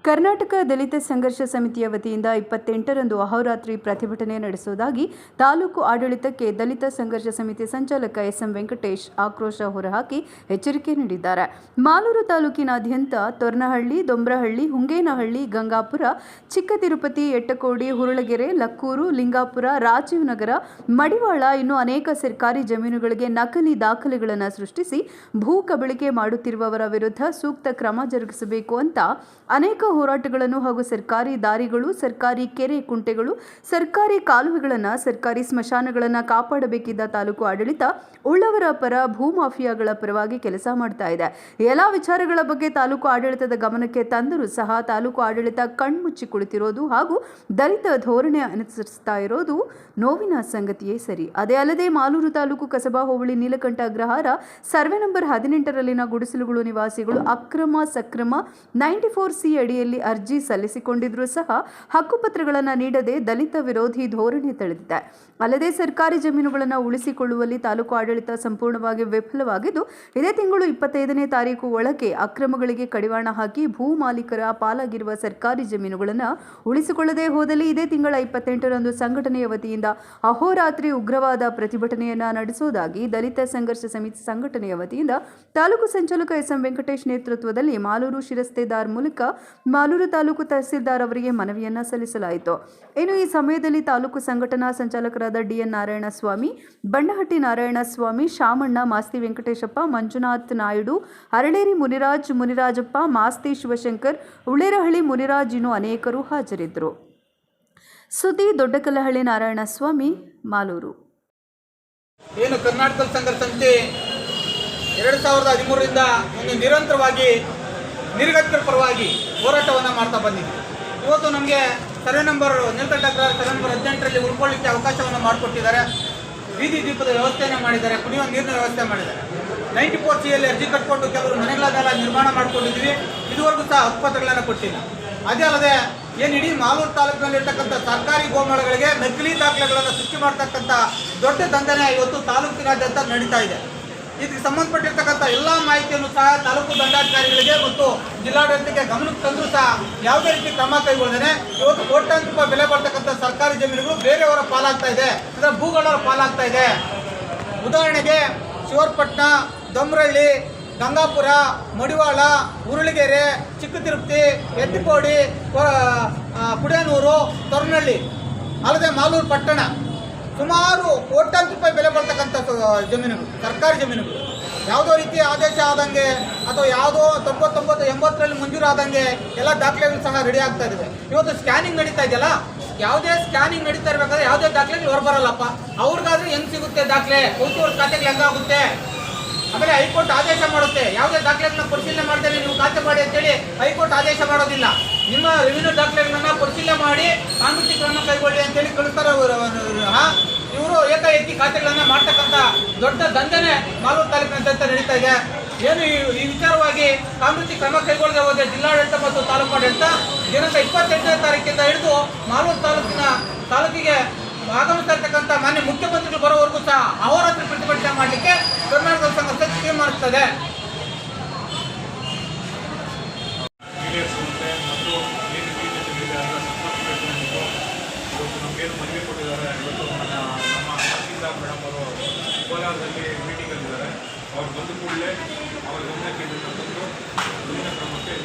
ಕರ್ನಾಟಕ ದಲಿತ ಸಂಘರ್ಷ ಸಮಿತಿಯ ವತಿಯಿಂದ 28ರಂದು ಅಹೋರಾತ್ರಿ ಪ್ರತಿಭಟನೆ ನಡೆಸುವುದಾಗಿ ತಾಲೂಕು ಆಡಳಿತಕ್ಕೆ ದಲಿತ ಸಂಘರ್ಷ ಸಮಿತಿ ಸಂಚಾಲಕ ಎಸ್.ಎಂ. ವೆಂಕಟೇಶ್ ಆಕ್ರೋಶ ಹೊರಹಾಕಿ ಎಚ್ಚರಿಕೆ ನೀಡಿದ್ದಾರೆ. ಮಾಲೂರು ತಾಲೂಕಿನಾದ್ಯಂತ ತೊರ್ನಹಳ್ಳಿ, ದೊಂಬ್ರಹಳ್ಳಿ, ಹುಂಗೇನಹಳ್ಳಿ, ಗಂಗಾಪುರ, ಚಿಕ್ಕತಿರುಪತಿ, ಎಟ್ಟಕೋಡಿ, ಹುರುಳಗೆರೆ, ಲಕ್ಕೂರು, ಲಿಂಗಾಪುರ, ರಾಜೀವ್ ನಗರ, ಮಡಿವಾಳ ಇನ್ನೂ ಅನೇಕ ಸರ್ಕಾರಿ ಜಮೀನುಗಳಿಗೆ ನಕಲಿ ದಾಖಲೆಗಳನ್ನು ಸೃಷ್ಟಿಸಿ ಭೂ ಕಬಳಿಕೆ ಮಾಡುತ್ತಿರುವವರ ವಿರುದ್ಧ ಸೂಕ್ತ ಕ್ರಮ ಜರುಗಿಸಬೇಕು ಅಂತ ಅನೇಕ ಹೋರಾಟಗಳನ್ನು ಹಾಗೂ ಸರ್ಕಾರಿ ದಾರಿಗಳು, ಸರ್ಕಾರಿ ಕೆರೆ ಕುಂಟೆಗಳು, ಸರ್ಕಾರಿ ಕಾಲುವೆಗಳನ್ನು, ಸರ್ಕಾರಿ ಸ್ಮಶಾನಗಳನ್ನು ಕಾಪಾಡಬೇಕಿದ್ದ ತಾಲೂಕು ಆಡಳಿತ ಉಳ್ಳವರ ಪರ ಭೂ ಮಾಫಿಯಾಗಳ ಪರವಾಗಿ ಕೆಲಸ ಮಾಡ್ತಾ ಇದೆ. ಎಲ್ಲ ವಿಚಾರಗಳ ಬಗ್ಗೆ ತಾಲೂಕು ಆಡಳಿತದ ಗಮನಕ್ಕೆ ತಂದರೂ ಸಹ ತಾಲೂಕು ಆಡಳಿತ ಕಣ್ಮುಚ್ಚಿ ಕುಳಿತಿರೋದು ಹಾಗೂ ದಲಿತ ಧೋರಣೆ ಅನುಸರಿಸ್ತಾ ಇರೋದು ನೋವಿನ ಸಂಗತಿಯೇ ಸರಿ. ಅದೇ ಅಲ್ಲದೆ ಮಾಲೂರು ತಾಲೂಕು ಕಸಬಾ ಹೋಬಳಿ ನೀಲಕಂಠ ಅಗ್ರಹಾರ ಸರ್ವೆ ನಂಬರ್ 18ರಲ್ಲಿನ ಗುಡಿಸಲುಗಳು ನಿವಾಸಿಗಳು ಅಕ್ರಮ ಸಕ್ರಮ 94C ಅಡಿಯಲ್ಲಿ ಅರ್ಜಿ ಸಲ್ಲಿಸಿಕೊಂಡಿದ್ರೂ ಸಹ ಹಕ್ಕುಪತ್ರಗಳನ್ನು ನೀಡದೆ ದಲಿತ ವಿರೋಧಿ ಧೋರಣೆ ತಳೆದಿದೆ. ಅಲ್ಲದೆ ಸರ್ಕಾರಿ ಜಮೀನುಗಳನ್ನು ಉಳಿಸಿಕೊಳ್ಳುವಲ್ಲಿ ತಾಲೂಕು ಆಡಳಿತ ಸಂಪೂರ್ಣವಾಗಿ ವಿಫಲವಾಗಿದ್ದು, ಇದೇ ತಿಂಗಳು 25ನೇ ತಾರೀಕು ಒಳಗೆ ಅಕ್ರಮಗಳಿಗೆ ಕಡಿವಾಣ ಹಾಕಿ ಭೂ ಮಾಲೀಕರ ಪಾಲಾಗಿರುವ ಸರ್ಕಾರಿ ಜಮೀನುಗಳನ್ನು ಉಳಿಸಿಕೊಳ್ಳದೆ ಹೋದಲ್ಲಿ ಇದೇ ತಿಂಗಳ 28ರಂದು ಸಂಘಟನೆಯ ವತಿಯಿಂದ ಅಹೋರಾತ್ರಿ ಉಗ್ರವಾದ ಪ್ರತಿಭಟನೆಯನ್ನು ನಡೆಸುವುದಾಗಿ ದಲಿತ ಸಂಘರ್ಷ ಸಮಿತಿ ಸಂಘಟನೆಯ ವತಿಯಿಂದ ತಾಲೂಕು ಸಂಚಾಲಕ ಎಸ್.ಎಂ. ವೆಂಕಟೇಶ್ ನೇತೃತ್ವದಲ್ಲಿ ಮಾಲೂರು ಶಿರಸ್ತೇದಾರ್ ಮೂಲಕ ಮಾಲೂರು ತಾಲೂಕು ತಹಸೀಲ್ದಾರ್ ಅವರಿಗೆ ಮನವಿಯನ್ನ ಸಲ್ಲಿಸಲಾಯಿತು. ಇನ್ನು ಈ ಸಮಯದಲ್ಲಿ ತಾಲೂಕು ಸಂಘಟನಾ ಸಂಚಾಲಕರಾದ ಡಿ.ಎನ್. ನಾರಾಯಣಸ್ವಾಮಿ, ಬಂಡಹಟ್ಟಿ ನಾರಾಯಣಸ್ವಾಮಿ, ಶಾಮಣ್ಣ, ಮಾಸ್ತಿ ವೆಂಕಟೇಶಪ್ಪ, ಮಂಜುನಾಥ್ ನಾಯ್ಡು, ಅರಳೇರಿ ಮುನಿರಾಜಪ್ಪ, ಮಾಸ್ತಿ ಶಿವಶಂಕರ್, ಉಳ್ಳೇರಹಳ್ಳಿ ಮುನಿರಾಜ್ ಇನ್ನೂ ಅನೇಕರು ಹಾಜರಿದ್ದರು. ಸುದ್ದಿ ದೊಡ್ಡಕಲ್ಲಹಳ್ಳಿ ನಾರಾಯಣಸ್ವಾಮಿ, ಮಾಲೂರು. ಏನು ಕರ್ನಾಟಕ ಸಂಘರ್ಷ ಸಮಿತಿ 2013ರಿಂದ ಒಂದು ನಿರಂತರವಾಗಿ ನಿರ್ಗತಿಕರ ಪರವಾಗಿ ಹೋರಾಟವನ್ನು ಮಾಡ್ತಾ ಬಂದಿದೆ. ಇವತ್ತು ನಮಗೆ survey number Neelakantha Agrahara survey number 18ರಲ್ಲಿ ಉಳ್ಕೊಳ್ಳಿಕ್ಕೆ ಅವಕಾಶವನ್ನು ಮಾಡಿಕೊಟ್ಟಿದ್ದಾರೆ. ಬೀದಿ ದೀಪದ ವ್ಯವಸ್ಥೆಯನ್ನು ಮಾಡಿದ್ದಾರೆ, ಕುಡಿಯುವ ನೀರಿನ ವ್ಯವಸ್ಥೆ ಮಾಡಿದ್ದಾರೆ. 94C ಅರ್ಜಿ ಕಟ್ಕೊಂಡು ಕೆಲವರು ಮನೆಗಳನ್ನೆಲ್ಲ ನಿರ್ಮಾಣ ಮಾಡ್ಕೊಂಡಿದ್ದೀವಿ. ಇದುವರೆಗೂ ಸಹ ಹಕ್ಕುಪತ್ರಗಳನ್ನು ಕೊಟ್ಟಿಲ್ಲ. ಅದೇ ಅಲ್ಲದೆ ಏನು ಇಡೀ ಮಾಲೂರು ತಾಲೂಕಿನಲ್ಲಿರ್ತಕ್ಕಂಥ ಸರ್ಕಾರಿ ಗೋಮಾಳಗಳಿಗೆ ನಕಲಿ ದಾಖಲೆಗಳನ್ನು ಸೃಷ್ಟಿ ಮಾಡ್ತಕ್ಕಂಥ ದೊಡ್ಡ ದಂಧನೆ ಇವತ್ತು ತಾಲೂಕಿನಾದ್ಯಂತ ನಡೀತಾ ಇದೆ. ಇದಕ್ಕೆ ಸಂಬಂಧಪಟ್ಟಿರ್ತಕ್ಕಂಥ ಎಲ್ಲ ಮಾಹಿತಿಯನ್ನು ಸಹ ತಾಲೂಕು ದಂಡಾಧಿಕಾರಿಗಳಿಗೆ ಮತ್ತು ಜಿಲ್ಲಾಡಳಿತಕ್ಕೆ ಗಮನಕ್ಕೆ ತಂದರೂ ಸಹ ಯಾವುದೇ ರೀತಿ ಕ್ರಮ ಕೈಗೊಳ್ಳದೇ ಇವತ್ತು ಕೋಟ್ಯಾಂತರ ರೂಪಾಯಿ ಬೆಲೆ ಬರ್ತಕ್ಕಂಥ ಸರ್ಕಾರಿ ಜಮೀನುಗಳು ಬೇರೆಯವರ ಪಾಲಾಗ್ತಾ ಇದೆ, ಅಂದರೆ ಭೂಗಳವರ ಪಾಲಾಗ್ತಾ ಇದೆ. ಉದಾಹರಣೆಗೆ ಶಿವರಪಟ್ಟಣ, ದೊಂಬ್ರಹಳ್ಳಿ, ಗಂಗಾಪುರ, ಮಡಿವಾಳ, ಹುರುಳಗೆರೆ, ಚಿಕ್ಕತಿರುಪತಿ, ಎತ್ತಿಕೋಡಿ, ಕುಡಿಯನೂರು, ತೊರ್ನಹಳ್ಳಿ ಅಲ್ಲದೆ ಮಾಲೂರು ಪಟ್ಟಣ ಸುಮಾರು ಕೋಟ್ಯಾಂತರ ರೂಪಾಯಿ ಬೆಲೆ ಬರ್ತಕ್ಕಂಥ ಜಮೀನುಗಳು, ಸರ್ಕಾರಿ ಜಮೀನುಗಳು ಯಾವುದೋ ರೀತಿಯ ಆದೇಶ ಆದಂಗೆ ಅಥವಾ ಯಾವುದೋ 80ರಲ್ಲಿ ಮಂಜೂರಾದಂಗೆ ಎಲ್ಲ ದಾಖಲೆಗಳು ಸಹ ರೆಡಿ ಆಗ್ತಾ ಇದ್ದಾವೆ. ಇವತ್ತು ಸ್ಕ್ಯಾನಿಂಗ್ ನಡೀತಾ ಇದೆಯಲ್ಲ, ಯಾವುದೇ ಸ್ಕ್ಯಾನಿಂಗ್ ನಡೀತಾ ಇರಬೇಕಾದ್ರೆ ಯಾವುದೇ ದಾಖಲೆಗಳು ಹೊರಬರಲ್ಲಪ್ಪ. ಅವ್ರಿಗಾದ್ರೂ ಹೆಂಗೆ ಸಿಗುತ್ತೆ ದಾಖಲೆ? ಅವ್ರ ಖಾತೆಗೆ ಹೆಂಗಾಗುತ್ತೆ? ಆಮೇಲೆ ಹೈಕೋರ್ಟ್ ಆದೇಶ ಮಾಡುತ್ತೆ, ಯಾವುದೇ ದಾಖಲೆಗಳನ್ನ ಪರಿಶೀಲನೆ ಮಾಡ್ದೇನೆ ನೀವು ಖಾತೆ ಮಾಡಿ ಅಂತೇಳಿ ಹೈಕೋರ್ಟ್ ಆದೇಶ ಮಾಡೋದಿಲ್ಲ. ನಿಮ್ಮ ರೆವಿನ್ಯೂ ದಾಖಲೆಗಳನ್ನ ಪರಿಶೀಲನೆ ಮಾಡಿ ಕಾನೂನು ಕ್ರಮ ಕೈಗೊಳ್ಳಿ ಅಂತೇಳಿ ಕಳಿಸ್ತಾರೆ. ಇವರು ಏಕಾಏಕಿ ಖಾತೆಗಳನ್ನ ಮಾಡ್ತಕ್ಕಂಥ ದೊಡ್ಡ ದಂಧನೆ ಮಾಲೂರು ತಾಲೂಕಿನಾದ್ಯಂತ ನಡೀತಾ ಇದೆ. ಏನು ಈ ವಿಚಾರವಾಗಿ ಕಾನೂನು ಕ್ರಮ ಕೈಗೊಳ್ಳದೆ ಹೋದರೆ ಜಿಲ್ಲಾಡಳಿತ ಮತ್ತು ತಾಲೂಕು ಆಡಳಿತ ದಿನಾಂಕ 28ನೇ ತಾರೀಕಿಂದ ಹಿಡಿದು ಮಾಲೂರು ತಾಲೂಕಿಗೆ ಆಗಮಿಸ್ತಾ ಇರ್ತಕ್ಕಂಥ ಮಾನ್ಯ ಮುಖ್ಯಮಂತ್ರಿಗಳು ಬರೋವರೆಗೂ ಸಹ ಅಹೋರಾತ್ರಿ ಪ್ರತಿಭಟನೆ ಮಾಡಲಿಕ್ಕೆ ಕರ್ನಾಟಕ ಸಂಘರ್ಷ ತೀರ್ಮಾನಿಸುತ್ತದೆ. ನಮಗೇನು ಮನವಿ ಕೊಟ್ಟಿದ್ದಾರೆ, ಇವತ್ತು ನಮ್ಮ ತಹಸೀಲ್ದಾರ್ ಮೇಡಮ್ ಅವರು ಕೋಲಾರದಲ್ಲಿ ಮೀಟಿಂಗಲ್ಲಿದ್ದಾರೆ. ಅವ್ರು ಬಂದ ಕೂಡಲೇ ಅವರ ಗಮನಕ್ಕೆ ತಂದು ಮುಂದಿನ ಕ್ರಮಕ್ಕೆ